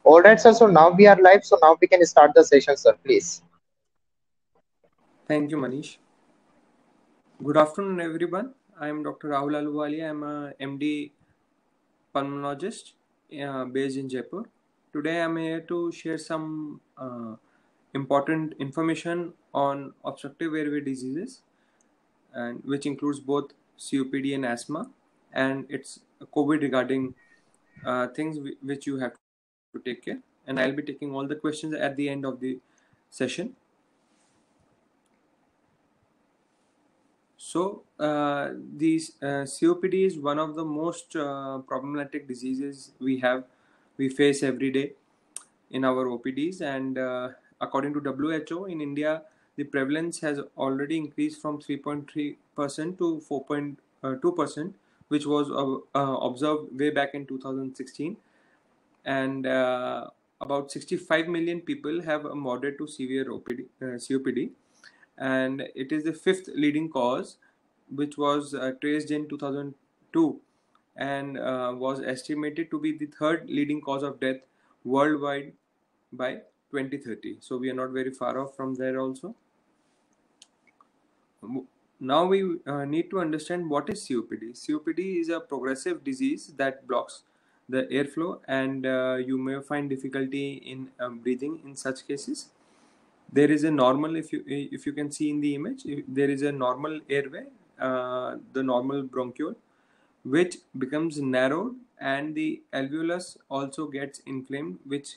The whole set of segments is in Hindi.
All right, sir. So now we are live. So now we can start the session, sir. Please. Thank you, Manish. Good afternoon, everyone. I am Dr. Rahul Aluwali. I am a MD pulmonologist based in Jaipur. Today, I am here to share some important information on obstructive airway diseases, and which includes both COPD and asthma, and it's COVID regarding things which you have to take care. And I'll be taking all the questions at the end of the session. So, COPD is one of the most problematic diseases we face every day in our OPDs, and according to WHO, in India, the prevalence has already increased from 3.3% to 4.2%, which was observed way back in 2016, and about 65 million people have a moderate to severe COPD, and it is the fifth leading cause, which was traced in 2002, and was estimated to be the third leading cause of death worldwide by 2030. So we are not very far off from there also. Now we need to understand what is COPD. COPD is a progressive disease that blocks the airflow, and you may find difficulty in breathing in such cases. There is a normal, if you can see in the image, there is a normal airway, the normal bronchiole, which becomes narrowed, and the alveolus also gets inflamed, which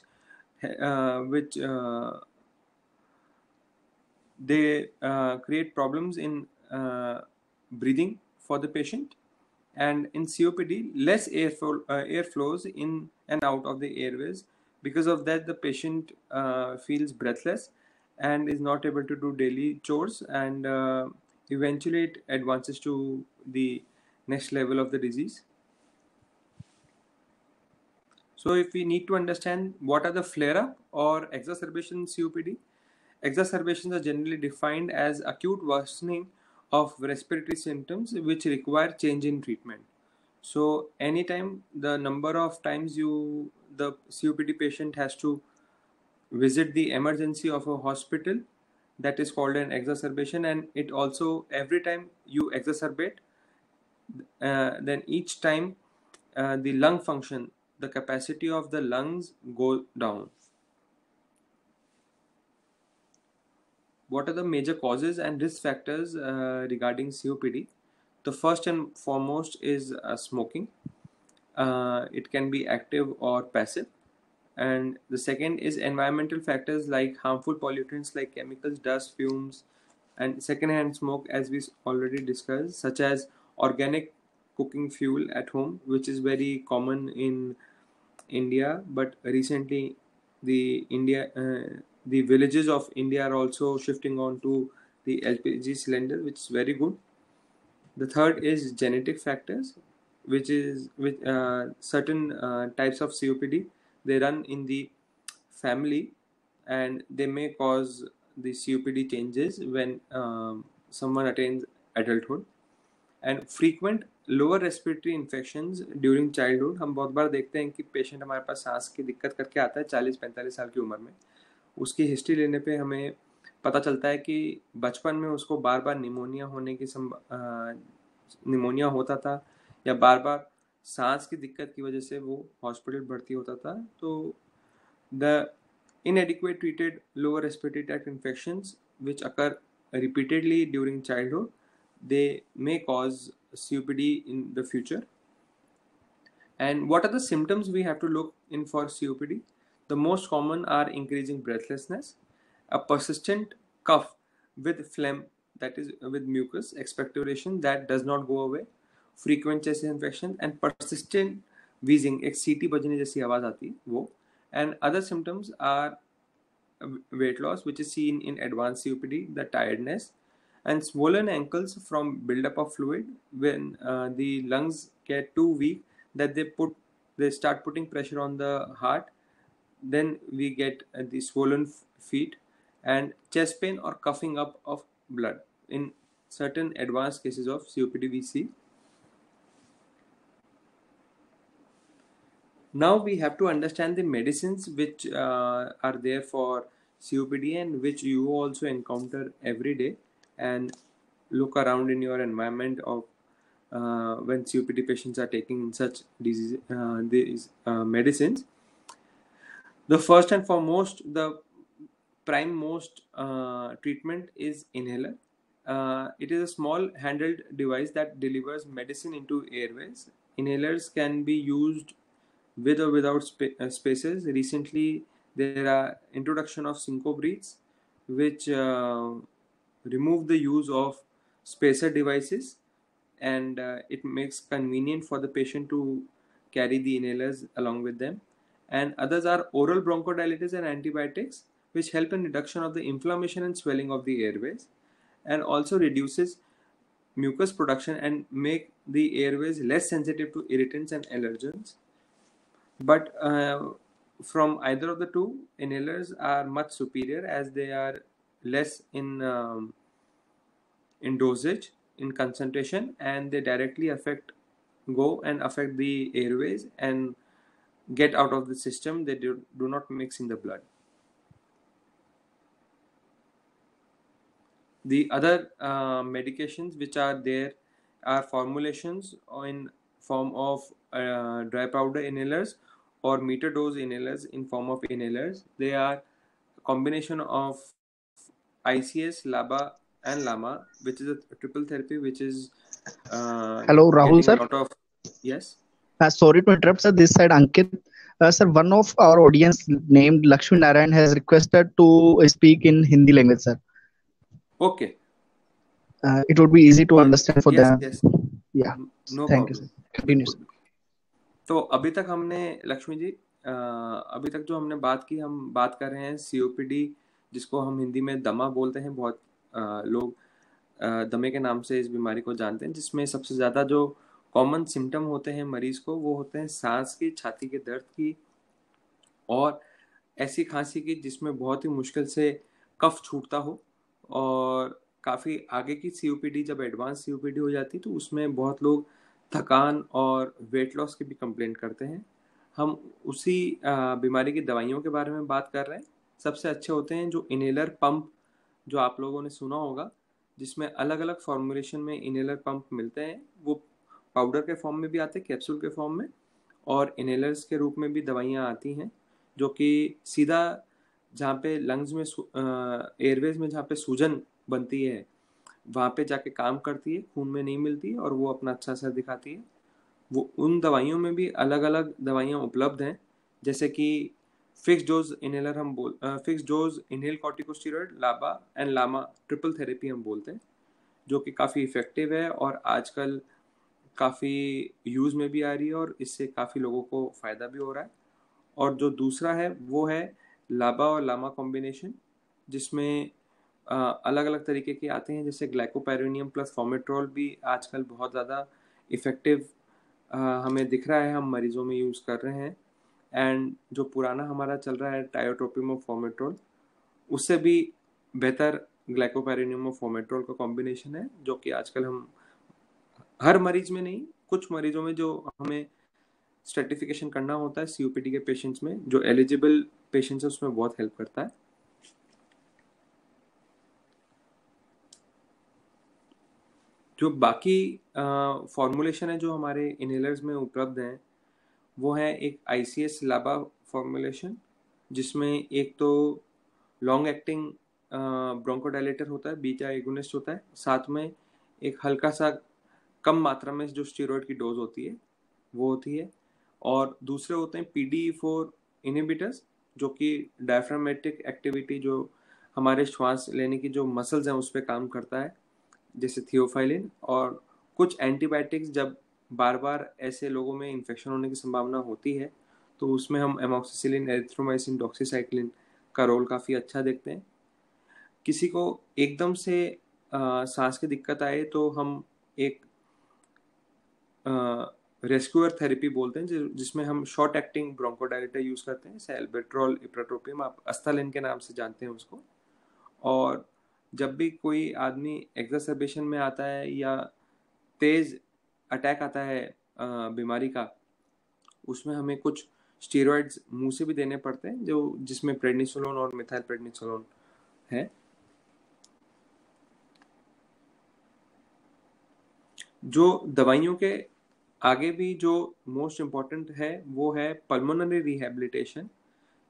they create problems in breathing for the patient. And in COPD, less air flows in and out of the airways. Because of that, the patient feels breathless and is not able to do daily chores, and eventually it advances to the next level of the disease. So if we need to understand what are the flare-up or exacerbation in COPD, exacerbations are generally defined as acute worsening of respiratory symptoms which require change in treatment. So anytime the number of times the COPD patient has to visit the emergency of a hospital, that is called an exacerbation, and it also every time you exacerbate, then each time the lung function, the capacity of the lungs go down. What are the major causes and risk factors regarding COPD? The first and foremost is smoking. It can be active or passive. And the second is environmental factors like harmful pollutants like chemicals, dust, fumes, and secondhand smoke, as we already discussed, such as organic cooking fuel at home, which is very common in India, but recently the villages of India are also shifting on to the LPG cylinder, which is very good. The third is genetic factors, which is with certain types of COPD, they run in the family, and they may cause the COPD changes when someone attains adulthood. And frequent lower respiratory infections during childhood. हम बहुत बार देखते हैं कि पेशेंट हमारे पास सांस की दिक्कत करके आता है 40-45 साल की उम्र में. उसकी हिस्ट्री लेने पे हमें पता चलता है कि बचपन में उसको बार बार निमोनिया होता था, या बार बार सांस की दिक्कत की वजह से वो हॉस्पिटल भर्ती होता था. तो the inadequate treated lower respiratory tract infections which occur repeatedly during childhood, they may cause COPD in the future. And what are the symptoms we have to look in for COPD? The most common are increasing breathlessness, a persistent cough with phlegm, that is with mucus expectoration that does not go away, frequent chest infection, and persistent wheezing, एक सीटी बजने जैसी आवाज आती वो. And other symptoms are weight loss, which is seen in advanced COPD, the tiredness, and swollen ankles from buildup of fluid when the lungs get too weak that they start putting pressure on the heart. Then we get the swollen feet and chest pain or coughing up of blood. In certain advanced cases of COPD we see. Now we have to understand the medicines which are there for COPD and which you also encounter every day, and look around in your environment of when COPD patients are taking such disease, these medicines. The first and foremost, the prime most treatment is inhaler. It is a small handheld device that delivers medicine into airways. Inhalers can be used with or without spaces. Recently, there are introduction of synco breaths, which remove the use of spacer devices, and it makes convenient for the patient to carry the inhalers along with them. And others are oral bronchodilators and antibiotics, which help in reduction of the inflammation and swelling of the airways, and also reduces mucus production and make the airways less sensitive to irritants and allergens. But from either of the two, inhalers are much superior as they are less in dosage, in concentration, and they directly go and affect the airways and get out of the system. They do not mix in the blood. The other medications which are there are formulations in form of dry powder inhalers or meter dose inhalers in form of inhalers. They are a combination of ICS, LABA and LAMA, which is a triple therapy which is Hello, Rahul getting a sir. lot of... Yes. Sorry to interrupt, sir. This side, Ankit. Sir, one of our audience named Lakshmi Narayan has requested to speak in Hindi language, sir. Okay. It would be easy to understand for them. Yes. Yeah. No Thank you, problem. sir. Continue, sir. तो अभी तक हमने, लक्ष्मी जी, अभी तक जो हमने बात की, हम बात कर रहे हैं COPD, जिसको हम हिंदी में दमा बोलते हैं. बहुत लोग दमे के नाम से इस बीमारी को जानते हैं, जिसमें सबसे ज़्यादा जो कॉमन सिम्टम होते हैं मरीज को, वो होते हैं सांस की, छाती के दर्द की और ऐसी खांसी की जिसमें बहुत ही मुश्किल से कफ छूटता हो. और काफ़ी आगे की COPD, जब एडवांस COPD हो जाती तो उसमें बहुत लोग थकान और वेट लॉस की भी कंप्लेंट करते हैं. हम उसी बीमारी की दवाइयों के बारे में बात कर रहे हैं. सबसे अच्छे होते हैं जो इनहेलर पंप, जो आप लोगों ने सुना होगा, जिसमें अलग अलग फॉर्मुलेशन में इनहेलर पंप मिलते हैं. वो पाउडर के फॉर्म में भी आते हैं, कैप्सूल के फॉर्म में, और इनहेलर्स के रूप में भी दवाइयाँ आती हैं, जो कि सीधा जहाँ पे लंग्स में एयरवेज में जहाँ पे सूजन बनती है वहाँ पे जाके काम करती है, खून में नहीं मिलती है और वो अपना अच्छा असर दिखाती है. वो उन दवाइयों में भी अलग अलग दवाइयाँ उपलब्ध हैं, जैसे कि fix dose inhaler fix dose inhale corticosteroid, लाबा एंड लामा ट्रिपल थेरेपी हम बोलते हैं, जो कि काफ़ी इफ़ेक्टिव है और आजकल काफ़ी यूज़ में भी आ रही है और इससे काफ़ी लोगों को फ़ायदा भी हो रहा है. और जो दूसरा है वो है लाबा और लामा कॉम्बिनेशन, जिसमें अलग अलग तरीके के आते हैं, जैसे ग्लाइकोपेरिनियम प्लस फॉर्मेट्रोल भी आजकल बहुत ज़्यादा इफ़ेक्टिव हमें दिख रहा है, हम मरीजों में यूज़ कर रहे हैं. एंड जो पुराना हमारा चल रहा है टायोट्रोपियम और फॉर्मेट्रोल, उससे भी बेहतर ग्लाइकोपेरिनियम और फॉर्मेट्रोल का कॉम्बिनेशन है, जो कि आजकल हम हर मरीज में नहीं, कुछ मरीजों में जो हमें स्ट्रेटिफिकेशन करना होता है COPD के पेशेंट्स में, जो एलिजिबल पेशेंट्स है, उसमें बहुत हेल्प करता है. जो बाकी फॉर्मुलेशन है जो हमारे इनहेलर्स में उपलब्ध हैं, वो है एक ICS लाबा फॉर्मुलेशन, जिसमें एक तो लॉन्ग एक्टिंग ब्रोंकोडायलेटर होता है, बीटा एगोनिस्ट होता है, साथ में एक हल्का सा कम मात्रा में जो स्टेरॉइड की डोज होती है वो होती है. और दूसरे होते हैं PDE4 इनहिबिटर्स, जो कि डायफ्रामेटिक एक्टिविटी, जो हमारे श्वास लेने की जो मसल्स हैं उस पर काम करता है, जैसे थियोफाइलिन. और कुछ एंटीबायोटिक्स, जब बार बार ऐसे लोगों में इन्फेक्शन होने की संभावना होती है, तो उसमें हम एमॉक्सिसिलिन, एरिथ्रोमाइसिन, डॉक्सीसाइक्लिन का रोल काफ़ी अच्छा देखते हैं. किसी को एकदम से सांस की दिक्कत आए तो हम एक रेस्क्यूअर थेरेपी बोलते हैं, जिसमें हम शॉर्ट एक्टिंग ब्रोंकोडायलेटर यूज़ करते हैं, जैसे एल्बेट्रॉल, इप्राट्रोपियम, आप अस्थालिन के नाम से जानते हैं उसको. और जब भी कोई आदमी एक्सरसेबेशन में आता है या तेज़ अटैक आता है बीमारी का, उसमें हमें कुछ स्टीरॉइड्स मुंह से भी देने पड़ते हैं, जो जिसमें प्रेडनिसोलोन और मिथाइल प्रेडनिसोलोन है। जो दवाइयों के आगे भी जो मोस्ट इम्पॉर्टेंट है वो है पल्मोनरी रिहैबिलिटेशन,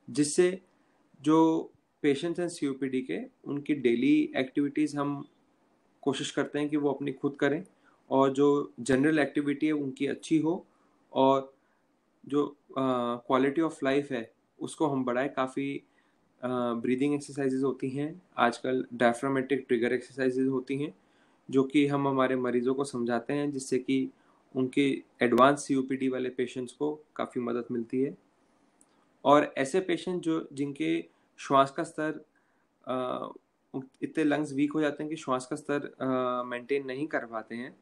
जिससे जो पेशेंट्स हैं सीओपीडी के, उनकी डेली एक्टिविटीज़ हम कोशिश करते हैं कि वो अपनी खुद करें, और जो जनरल एक्टिविटी है उनकी अच्छी हो, और जो क्वालिटी ऑफ लाइफ है उसको हम बढ़ाएं। काफ़ी ब्रीदिंग एक्सरसाइजेज होती हैं आजकल, डायफ्रामेटिक ट्रिगर एक्सरसाइजेज होती हैं, जो कि हम हमारे मरीजों को समझाते हैं, जिससे कि उनके एडवांस सीओपीडी वाले पेशेंट्स को काफ़ी मदद मिलती है। और ऐसे पेशेंट जो जिनके श्वास का स्तर इतने लंग्स वीक हो जाते हैं कि श्वास का स्तर मेंटेन नहीं कर पाते हैं,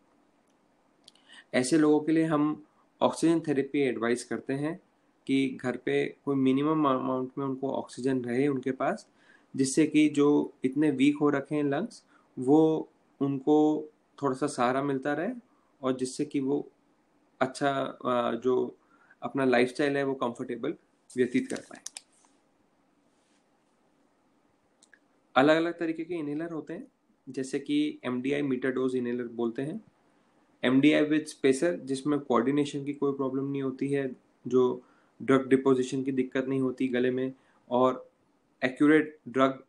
ऐसे लोगों के लिए हम ऑक्सीजन थेरेपी एडवाइस करते हैं कि घर पे कोई मिनिमम अमाउंट में उनको ऑक्सीजन रहे उनके पास, जिससे कि जो इतने वीक हो रखे हैं लंग्स, वो उनको थोड़ा सा सहारा मिलता रहे, और जिससे कि वो अच्छा जो अपना लाइफस्टाइल है वो कंफर्टेबल व्यतीत कर पाए। अलग अलग तरीके के इनहेलर होते हैं, जैसे कि MDI मीटर डोज इनहेलर बोलते हैं, MDI विद स्पेसर, जिसमें कोऑर्डिनेशन की कोई प्रॉब्लम नहीं होती है, जो ड्रग डिपोजिशन की दिक्कत नहीं होती गले में, और एक्यूरेट ड्रग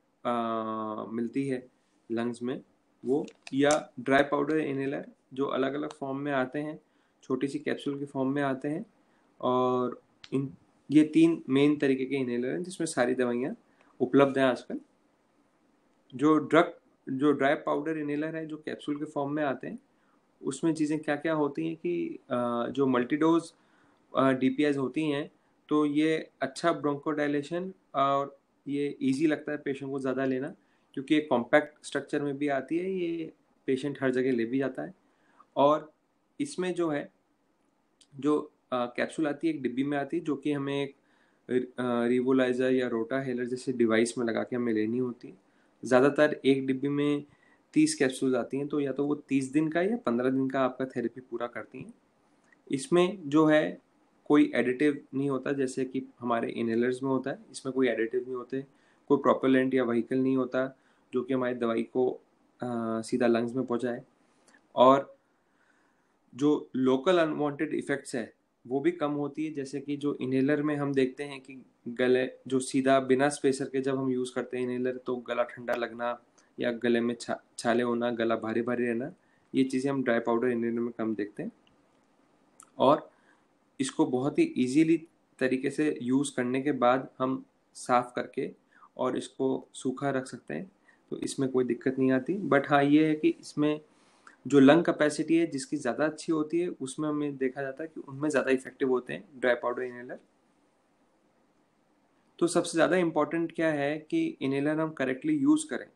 मिलती है लंग्स में वो। या ड्राई पाउडर इनहेलर, जो अलग अलग फॉर्म में आते हैं, छोटी सी कैप्सूल के फॉर्म में आते हैं, और ये 3 मेन तरीके के इनहेलर हैं जिसमें सारी दवाइयाँ उपलब्ध हैं आजकल। जो ड्राई पाउडर इनहेलर है, जो कैप्सूल के फॉर्म में आते हैं, उसमें चीज़ें क्या क्या होती हैं कि जो मल्टीडोज DPIs होती हैं, तो ये अच्छा ब्रोंकोडायलेशन, और ये इजी लगता है पेशेंट को ज़्यादा लेना, क्योंकि ये कॉम्पैक्ट स्ट्रक्चर में भी आती है, ये पेशेंट हर जगह ले भी जाता है। और इसमें जो है, जो कैप्सूल आती है एक डिब्बी में आती है, जो कि हमें एक रिवोलाइजर या रोटा हेलर जैसे डिवाइस में लगा के हमें लेनी होती है। ज़्यादातर एक डिब्बी में 30 कैप्सूल आती हैं, तो या तो वो 30 दिन का या 15 दिन का आपका थेरेपी पूरा करती हैं। इसमें जो है कोई एडिटिव नहीं होता, जैसे कि हमारे इनहेलर्स में होता है, इसमें कोई एडिटिव नहीं होते, कोई प्रोपेलेंट या व्हीकल नहीं होता जो कि हमारी दवाई को सीधा लंग्स में पहुंचाए। और जो लोकल अनवांटेड इफेक्ट्स है वो भी कम होती है, जैसे कि जो इनहेलर में हम देखते हैं कि गले जो सीधा बिना स्पेसर के जब हम यूज़ करते हैं इनहेलर, तो गला ठंडा लगना या गले में छाले होना, गला भारी भारी रहना, ये चीज़ें हम ड्राई पाउडर इनहेलर में कम देखते हैं। और इसको बहुत ही इजीली तरीके से यूज़ करने के बाद हम साफ़ करके और इसको सूखा रख सकते हैं, तो इसमें कोई दिक्कत नहीं आती। बट हाँ, ये है कि इसमें जो लंग कैपेसिटी है जिसकी ज़्यादा अच्छी होती है, उसमें हमें देखा जाता है कि उनमें ज़्यादा इफेक्टिव होते हैं ड्राई पाउडर इनहेलर। तो सबसे ज़्यादा इम्पॉर्टेंट क्या है कि इनहेलर हम करेक्टली यूज़ करें,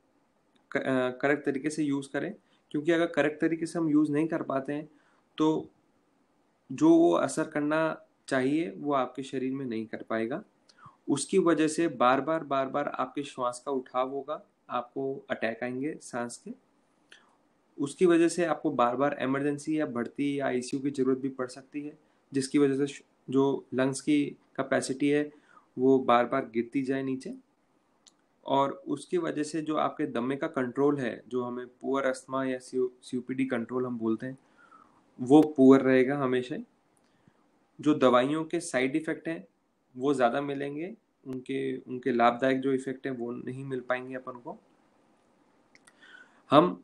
करेक्ट तरीके से यूज़ करें, क्योंकि अगर करेक्ट तरीके से हम यूज़ नहीं कर पाते हैं तो जो वो असर करना चाहिए वो आपके शरीर में नहीं कर पाएगा। उसकी वजह से बार बार आपके श्वास का उठाव होगा, आपको अटैक आएंगे सांस के। उसकी वजह से आपको बार बार इमरजेंसी या भर्ती या ICU की ज़रूरत भी पड़ सकती है, जिसकी वजह से जो लंग्स की कैपेसिटी है वो बार बार गिरती जाए नीचे। और उसकी वजह से जो आपके दमे का कंट्रोल है, जो हमें पुअर अस्थमा या COPD कंट्रोल हम बोलते हैं, वो पुअर रहेगा हमेशा। जो दवाइयों के साइड इफ़ेक्ट हैं वो ज़्यादा मिलेंगे, उनके लाभदायक जो इफ़ेक्ट हैं वो नहीं मिल पाएंगे अपन को। हम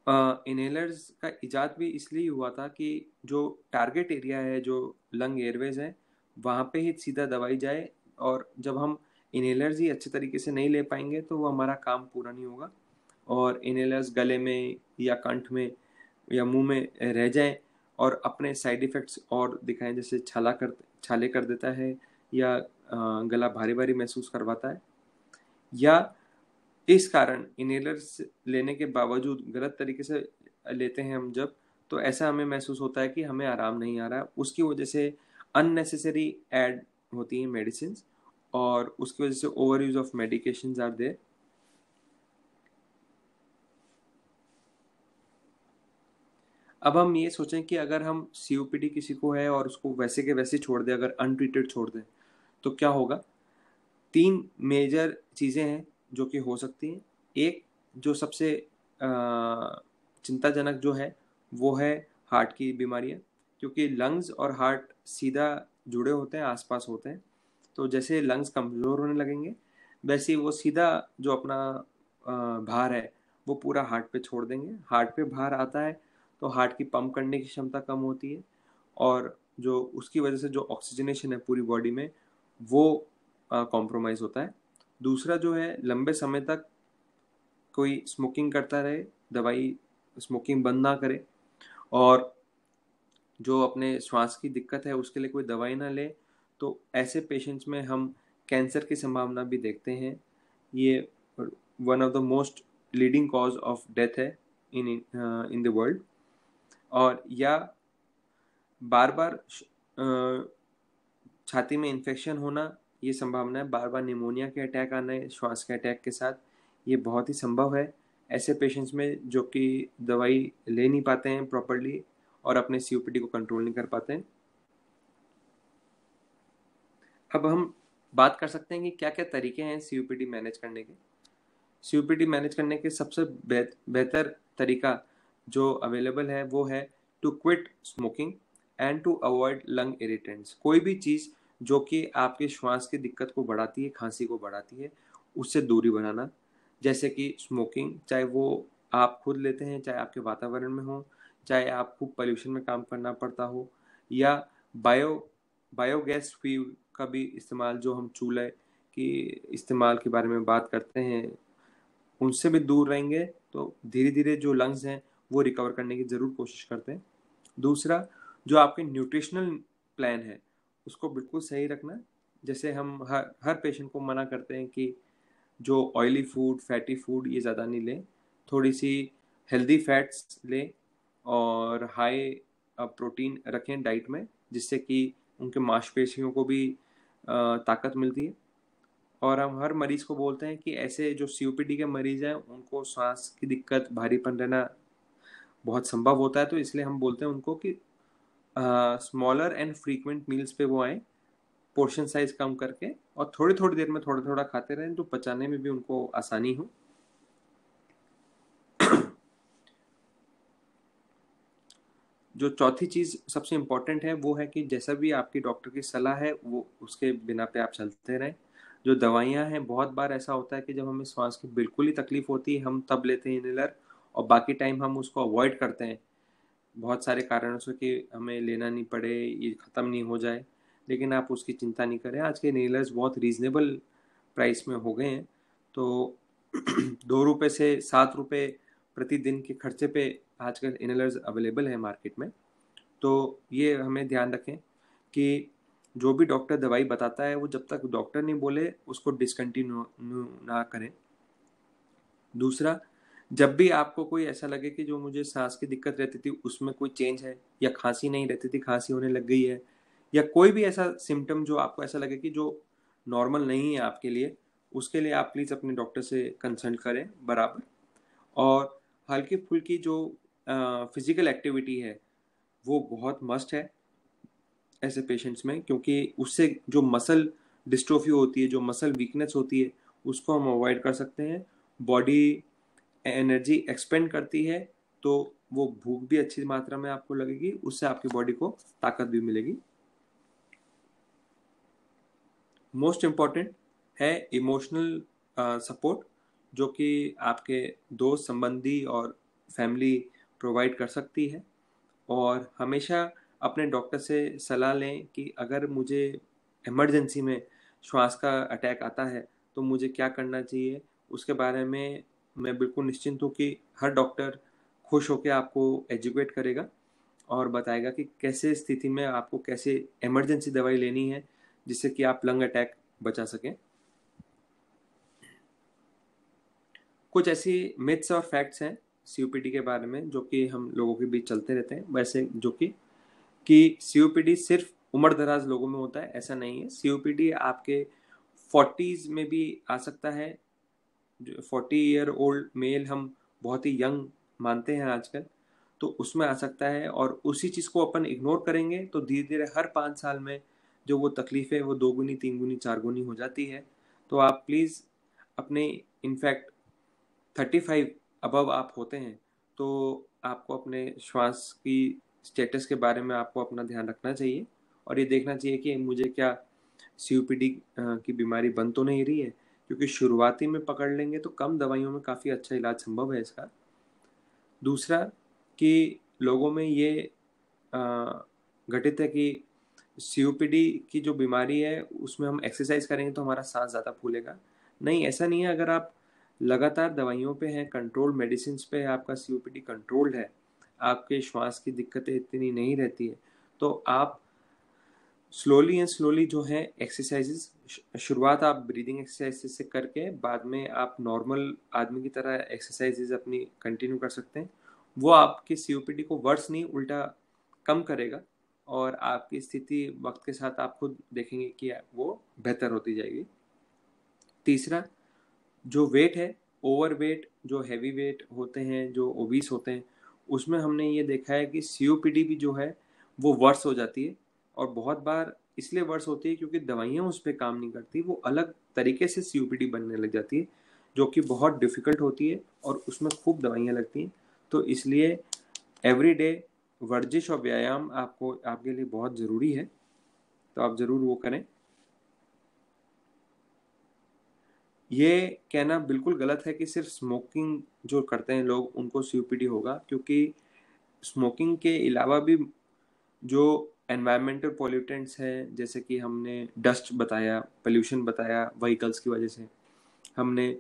इनहेलर्स का इजाद भी इसलिए हुआ था कि जो टारगेट एरिया है, जो लंग एयरवेज है, वहाँ पे ही सीधा दवाई जाए, और जब हम इनहेलर्स ही अच्छे तरीके से नहीं ले पाएंगे तो वो हमारा काम पूरा नहीं होगा, और इनहेलर्स गले में या कंठ में या मुंह में रह जाएं और अपने साइड इफ़ेक्ट्स और दिखाएं, जैसे छाले कर देता है, या गला भारी भारी महसूस करवाता है, या इस कारण इनहेलर्स लेने के बावजूद गलत तरीके से लेते हैं हम जब, तो ऐसा हमें महसूस होता है कि हमें आराम नहीं आ रहा। उसकी वजह से अननेसेसरी ऐड होती हैं मेडिसिन, और उसकी वजह से overuse of medications are there. अब हम ये सोचें कि अगर हम COPD किसी को है और उसको वैसे के वैसे छोड़ दें, अगर अनट्रीटेड छोड़ दें, तो क्या होगा? 3 मेजर चीज़ें हैं जो कि हो सकती हैं। एक जो सबसे चिंताजनक जो है वो है हार्ट की बीमारियां, क्योंकि लंग्स और हार्ट सीधा जुड़े होते हैं, आसपास होते हैं। तो जैसे लंग्स कमज़ोर होने लगेंगे, वैसे ही वो सीधा जो अपना भार है वो पूरा हार्ट पे छोड़ देंगे। हार्ट पे भार आता है तो हार्ट की पंप करने की क्षमता कम होती है, और जो उसकी वजह से जो ऑक्सीजनेशन है पूरी बॉडी में वो कॉम्प्रोमाइज़ होता है। दूसरा जो है, लंबे समय तक कोई स्मोकिंग करता रहे, दवाई स्मोकिंग बंद ना करे, और जो अपने श्वास की दिक्कत है उसके लिए कोई दवाई ना ले, तो ऐसे पेशेंट्स में हम कैंसर की संभावना भी देखते हैं। ये one of the most leading cause of death है इन द वर्ल्ड। और या बार बार छाती में इन्फेक्शन होना, ये संभावना है। बार बार निमोनिया के अटैक आना है श्वास के अटैक के साथ, ये बहुत ही संभव है ऐसे पेशेंट्स में जो कि दवाई ले नहीं पाते हैं प्रॉपरली और अपने COPD को कंट्रोल नहीं कर पाते हैं। अब हम बात कर सकते हैं कि क्या क्या तरीके हैं COPD मैनेज करने के। COPD मैनेज करने के सबसे बेहतर तरीका जो अवेलेबल है वो है to quit smoking and to avoid lung irritants. कोई भी चीज़ जो कि आपके श्वास की दिक्कत को बढ़ाती है, खांसी को बढ़ाती है, उससे दूरी बनाना। जैसे कि स्मोकिंग, चाहे वो आप खुद लेते हैं, चाहे आपके वातावरण में हो, चाहे आप खूब पोल्यूशन में काम करना पड़ता हो, या बायोगैस फ्यूल का भी इस्तेमाल, जो हम चूल्हे की इस्तेमाल के बारे में बात करते हैं, उनसे भी दूर रहेंगे तो धीरे धीरे जो लंग्स हैं वो रिकवर करने की ज़रूर कोशिश करते हैं। दूसरा, जो आपके न्यूट्रिशनल प्लान है उसको बिल्कुल सही रखना। जैसे हम हर पेशेंट को मना करते हैं कि जो ऑयली फूड, फैटी फूड ये ज़्यादा नहीं लें, थोड़ी सी हेल्दी फैट्स लें और हाई प्रोटीन रखें डाइट में, जिससे कि उनके मांसपेशियों को भी ताकत मिलती है। और हम हर मरीज को बोलते हैं कि ऐसे जो COPD के मरीज हैं उनको सांस की दिक्कत, भारीपन रहना बहुत संभव होता है, तो इसलिए हम बोलते हैं उनको कि स्मॉलर एंड फ्रीक्वेंट मील्स पे वो आए, पोर्शन साइज कम करके, और थोड़ी थोड़ी देर में थोड़ा थोड़ा खाते रहें, तो पचाने में भी उनको आसानी हो। जो चौथी चीज़ सबसे इम्पोर्टेंट है वो है कि जैसा भी आपकी डॉक्टर की सलाह है वो उसके बिना पे आप चलते रहें। जो दवाइयाँ हैं, बहुत बार ऐसा होता है कि जब हमें श्वास की बिल्कुल ही तकलीफ होती है हम तब लेते हैं इनहेलर, और बाकी टाइम हम उसको अवॉइड करते हैं बहुत सारे कारणों से कि हमें लेना नहीं पड़े, ये ख़त्म नहीं हो जाए। लेकिन आप उसकी चिंता नहीं करें, आज के इनहेलर्स बहुत रीज़नेबल प्राइस में हो गए हैं। तो 2 रुपये से 7 रुपये प्रतिदिन के खर्चे पे आजकल इनहेलर्स अवेलेबल है मार्केट में। तो ये हमें ध्यान रखें कि जो भी डॉक्टर दवाई बताता है वो जब तक डॉक्टर नहीं बोले उसको डिसकंटिन्यू ना करें। दूसरा, जब भी आपको कोई ऐसा लगे कि जो मुझे सांस की दिक्कत रहती थी उसमें कोई चेंज है, या खांसी नहीं रहती थी खांसी होने लग गई है, या कोई भी ऐसा सिम्टम जो आपको ऐसा लगे कि जो नॉर्मल नहीं है आपके लिए, उसके लिए आप प्लीज़ अपने डॉक्टर से कंसल्ट करें बराबर। और हल्की फुल्की जो फिजिकल एक्टिविटी है वो बहुत मस्ट है ऐसे पेशेंट्स में, क्योंकि उससे जो मसल डिस्ट्रोफी होती है, जो मसल वीकनेस होती है, उसको हम अवॉइड कर सकते हैं। बॉडी एनर्जी एक्सपेंड करती है तो वो भूख भी अच्छी मात्रा में आपको लगेगी, उससे आपकी बॉडी को ताकत भी मिलेगी। मोस्ट इम्पॉर्टेंट है इमोशनल सपोर्ट, जो कि आपके दोस्त, संबंधी और फैमिली प्रोवाइड कर सकती है। और हमेशा अपने डॉक्टर से सलाह लें कि अगर मुझे इमरजेंसी में श्वास का अटैक आता है तो मुझे क्या करना चाहिए। उसके बारे में मैं बिल्कुल निश्चिंत हूँ कि हर डॉक्टर खुश होकर आपको एजुकेट करेगा और बताएगा कि कैसे स्थिति में आपको कैसे इमरजेंसी दवाई लेनी है जिससे कि आप लंग अटैक बचा सकें। कुछ ऐसी मिथ्स और फैक्ट्स हैं COPD के बारे में जो कि हम लोगों के बीच चलते रहते हैं, वैसे जो कि COPD सिर्फ उम्र दराज लोगों में होता है, ऐसा नहीं है। COPD आपके 40s में भी आ सकता है। 40 ईयर ओल्ड मेल हम बहुत ही यंग मानते हैं आजकल, तो उसमें आ सकता है, और उसी चीज़ को अपन इग्नोर करेंगे तो धीरे धीरे हर 5 साल में जो वो तकलीफ है वो 2 गुनी 3 गुनी 4 गुनी हो जाती है। तो आप प्लीज़ अपने, इनफैक्ट 35 अबव आप होते हैं तो आपको अपने श्वास की स्टेटस के बारे में आपको अपना ध्यान रखना चाहिए, और ये देखना चाहिए कि मुझे क्या COPD की बीमारी बन तो नहीं रही है, क्योंकि शुरुआती में पकड़ लेंगे तो कम दवाइयों में काफ़ी अच्छा इलाज संभव है इसका। दूसरा कि लोगों में ये घटित है कि COPD की जो बीमारी है उसमें हम एक्सरसाइज करेंगे तो हमारा सांस ज़्यादा फूलेगा। नहीं, ऐसा नहीं है। अगर आप लगातार दवाइयों पे हैं, कंट्रोल मेडिसिन पे है, आपका COPD कंट्रोल्ड है, आपके श्वास की दिक्कतें इतनी नहीं रहती है, तो आप स्लोली एंड स्लोली जो है एक्सरसाइजेस, शुरुआत आप ब्रीदिंग एक्सरसाइज से करके बाद में आप नॉर्मल आदमी की तरह एक्सरसाइजेज अपनी कंटिन्यू कर सकते हैं। वो आपके COPD को वर्स नहीं उल्टा कम करेगा, और आपकी स्थिति वक्त के साथ आप खुद देखेंगे कि वो बेहतर होती जाएगी। तीसरा, जो वेट है, ओवर वेट, जो हैवी वेट होते हैं, जो ओबीस होते हैं, उसमें हमने ये देखा है कि COPD भी जो है वो वर्स हो जाती है, और बहुत बार इसलिए वर्स होती है क्योंकि दवाइयाँ उस पर काम नहीं करती, वो अलग तरीके से COPD बनने लग जाती है जो कि बहुत डिफ़िकल्ट होती है और उसमें खूब दवाइयाँ लगती हैं। तो इसलिए एवरीडे वर्जिश और व्यायाम आपको आपके लिए बहुत ज़रूरी है, तो आप ज़रूर वो करें। ये कहना बिल्कुल गलत है कि सिर्फ स्मोकिंग जो करते हैं लोग उनको COPD होगा, क्योंकि स्मोकिंग के अलावा भी जो एनवायरमेंटल पॉल्यूटेंट्स हैं, जैसे कि हमने डस्ट बताया, पोल्यूशन बताया व्हीकल्स की वजह से, हमने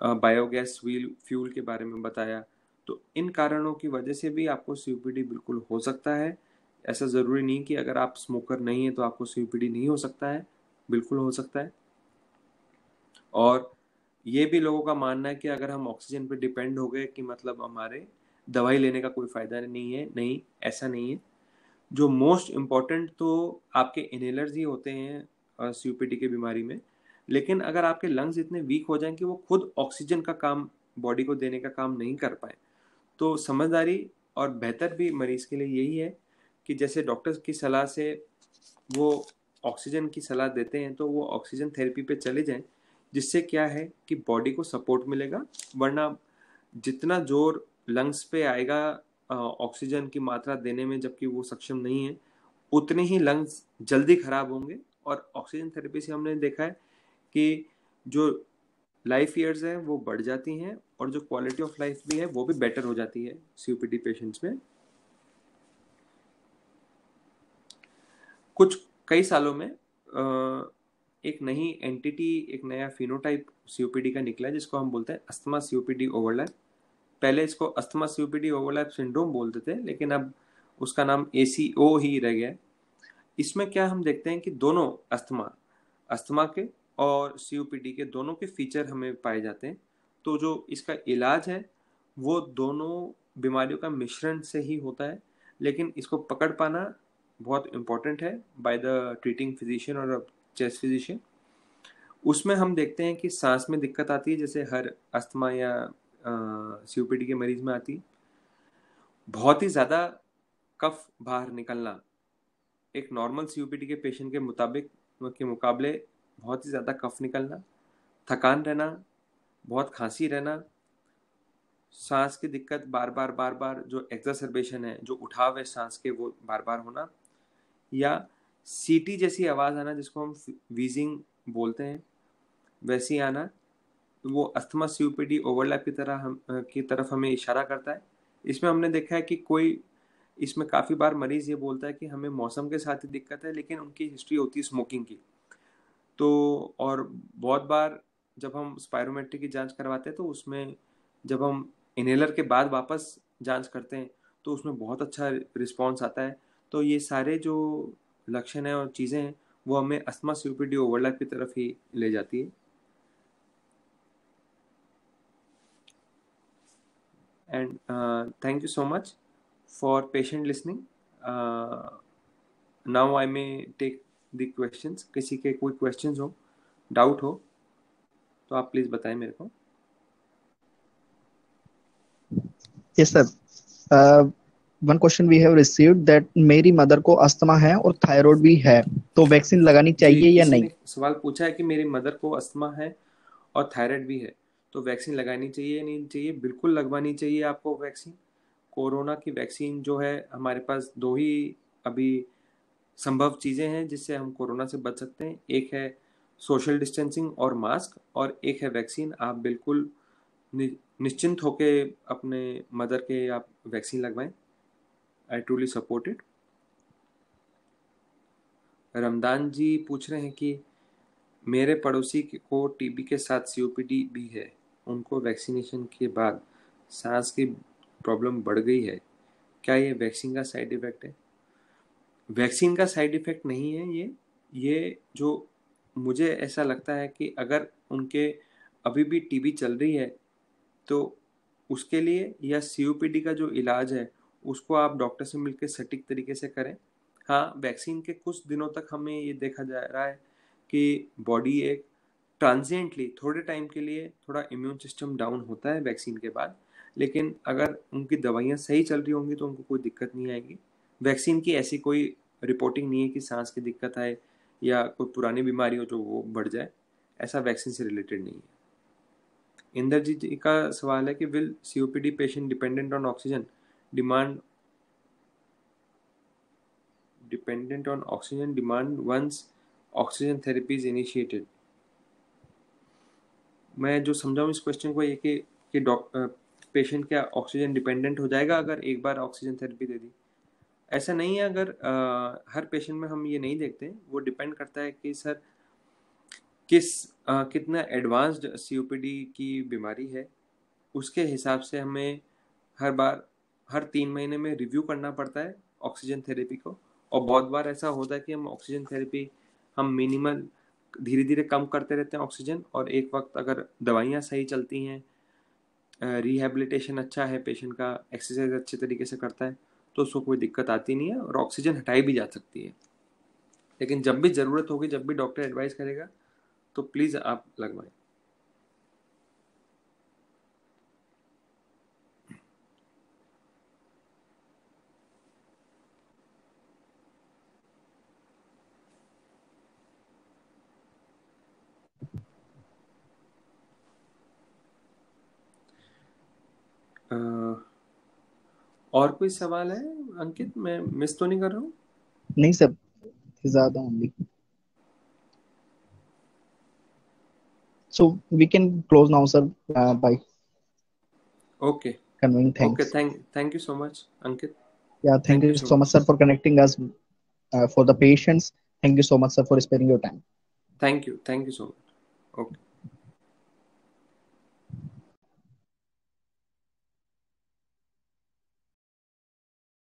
बायोगैस फ्यूल के बारे में बताया, तो इन कारणों की वजह से भी आपको COPD बिल्कुल हो सकता है। ऐसा ज़रूरी नहीं कि अगर आप स्मोकर नहीं है तो आपको COPD नहीं हो सकता है, बिल्कुल हो सकता है। और ये भी लोगों का मानना है कि अगर हम ऑक्सीजन पे डिपेंड हो गए कि मतलब हमारे दवाई लेने का कोई फ़ायदा नहीं है। नहीं, ऐसा नहीं है। जो मोस्ट इम्पॉर्टेंट तो आपके इनहेलर्स ही होते हैं COPD की बीमारी में, लेकिन अगर आपके लंग्स इतने वीक हो जाएं कि वो खुद ऑक्सीजन का काम बॉडी को देने का काम नहीं कर पाए, तो समझदारी और बेहतर भी मरीज़ के लिए यही है कि जैसे डॉक्टर्स की सलाह से वो ऑक्सीजन की सलाह देते हैं तो वो ऑक्सीजन थेरेपी पे चले जाएं, जिससे क्या है कि बॉडी को सपोर्ट मिलेगा। वरना जितना जोर लंग्स पे आएगा ऑक्सीजन की मात्रा देने में, जबकि वो सक्षम नहीं है, उतने ही लंग्स जल्दी खराब होंगे। और ऑक्सीजन थेरेपी से हमने देखा है कि जो लाइफ ईयर्स हैं वो बढ़ जाती हैं, और जो क्वालिटी ऑफ लाइफ भी है वो भी बेटर हो जाती है COPD पेशेंट्स में। कई सालों में एक नई एंटिटी, एक नया फिनोटाइप COPD का निकला है जिसको हम बोलते हैं अस्थमा COPD ओवरलैप। पहले इसको अस्थमा COPD ओवरलैप सिंड्रोम बोलते थे, लेकिन अब उसका नाम ACO ही रह गया है। इसमें क्या हम देखते हैं कि दोनों अस्थमा के और COPD के दोनों के फीचर हमें पाए जाते हैं। तो जो इसका इलाज है वो दोनों बीमारियों का मिश्रण से ही होता है, लेकिन इसको पकड़ पाना बहुत इम्पोर्टेंट है बाय द ट्रीटिंग फिजिशियन और चेस्ट फिजिशियन। उसमें हम देखते हैं कि सांस में दिक्कत आती है, जैसे हर अस्थमा या COPD के मरीज में आती है। बहुत ही ज़्यादा कफ बाहर निकलना, एक नॉर्मल COPD के पेशेंट के मुकाबले बहुत ही ज़्यादा कफ निकलना, थकान रहना, बहुत खांसी रहना, सांस की दिक्कत बार बार जो एक्सरसेबेशन है, जो उठाव है सांस के, वो बार बार होना, या सीटी जैसी आवाज़ आना जिसको हम वीजिंग बोलते हैं, वैसी आना, वो अस्थमा COPD ओवरलैप की तरफ हमें इशारा करता है। इसमें हमने देखा है कि इसमें काफ़ी बार मरीज़ ये बोलता है कि हमें मौसम के साथ ही दिक्कत है, लेकिन उनकी हिस्ट्री होती है स्मोकिंग की। तो और बहुत बार जब हम स्पायरोमेट्री की जांच करवाते हैं तो उसमें जब हम इनहेलर के बाद वापस जांच करते हैं तो उसमें बहुत अच्छा रिस्पॉन्स आता है। तो ये सारे जो लक्षण हैं और चीज़ें हैं वो हमें अस्थमा COPD ओवरलैप की तरफ ही ले जाती है। And thank you so much for patient listening. Now I may take the questions. किसी के कोई questions हो, डाउट हो तो आप प्लीज बताएं मेरे को। Yes, sir. Uh, one question we have received that मेरी मदर को अस्थमा है और थायराइड भी है, तो वैक्सीन लगानी जी, चाहिए या किसी नहीं? ने सवाल पूछा है कि मेरी मदर को अस्थमा है और थायराइड भी है, तो वैक्सीन लगानी चाहिए या नहीं चाहिए? बिल्कुल लगवानी चाहिए आपको वैक्सीन। कोरोना की वैक्सीन जो है, हमारे पास दो ही अभी संभव चीज़ें हैं जिससे हम कोरोना से बच सकते हैं। एक है सोशल डिस्टेंसिंग और मास्क, और एक है वैक्सीन। आप बिल्कुल निश्चिंत होके अपने मदर के आप वैक्सीन लगवाएं। I truly support it. Ramdan ji पूछ रहे हैं कि मेरे पड़ोसी को टीबी के साथ सीओपीडी भी है, उनको वैक्सीनेशन के बाद सांस की प्रॉब्लम बढ़ गई है, क्या ये वैक्सीन का साइड इफेक्ट है? वैक्सीन का साइड इफेक्ट नहीं है ये जो मुझे ऐसा लगता है कि अगर उनके अभी भी टीबी चल रही है तो उसके लिए या सीओपीडी का जो इलाज है उसको आप डॉक्टर से मिलकर सटीक तरीके से करें। हाँ, वैक्सीन के कुछ दिनों तक हमें ये देखा जा रहा है कि बॉडी एक ट्रांजिएंटली थोड़े टाइम के लिए थोड़ा इम्यून सिस्टम डाउन होता है वैक्सीन के बाद, लेकिन अगर उनकी दवाइयाँ सही चल रही होंगी तो उनको कोई दिक्कत नहीं आएगी। वैक्सीन की ऐसी कोई रिपोर्टिंग नहीं है कि सांस की दिक्कत आए या कोई पुरानी बीमारी हो जो वो बढ़ जाए, ऐसा वैक्सीन से रिलेटेड नहीं है। इंद्रजीत जी का सवाल है कि will COPD patient dependent on oxygen demand once oxygen therapy is initiated? मैं जो समझा हूँ इस क्वेश्चन को ये कि पेशेंट क्या ऑक्सीजन डिपेंडेंट हो जाएगा अगर एक बार ऑक्सीजन थेरेपी दे दी? ऐसा नहीं है। अगर हर पेशेंट में हम ये नहीं देखते, वो डिपेंड करता है कि सर कितना एडवांस्ड सीओपीडी की बीमारी है, उसके हिसाब से हमें हर 3 महीने में रिव्यू करना पड़ता है ऑक्सीजन थेरेपी को। और बहुत बार ऐसा होता है कि हम ऑक्सीजन थेरेपी मिनिमल धीरे धीरे कम करते रहते हैं ऑक्सीजन, और एक वक्त अगर दवाइयाँ सही चलती हैं, रिहेबिलिटेशन अच्छा है पेशेंट का, एक्सरसाइज अच्छे तरीके से करता है, तो उसको कोई दिक्कत आती नहीं है और ऑक्सीजन हटाई भी जा सकती है। लेकिन जब भी ज़रूरत होगी, जब भी डॉक्टर एडवाइस करेगा, तो प्लीज़ आप लगवाएं। और कोई सवाल है अंकित? मैं मिस तो नहीं कर रहा हूँ? नहीं सर, ज्यादा only. So we can close now, sir, by Okay. conveying thanks. Okay, thank you so much, Ankit. Yeah, thank you so much, sir, for connecting us for the patients. Thank you so much, sir, for sparing your time. Thank you so much. Okay.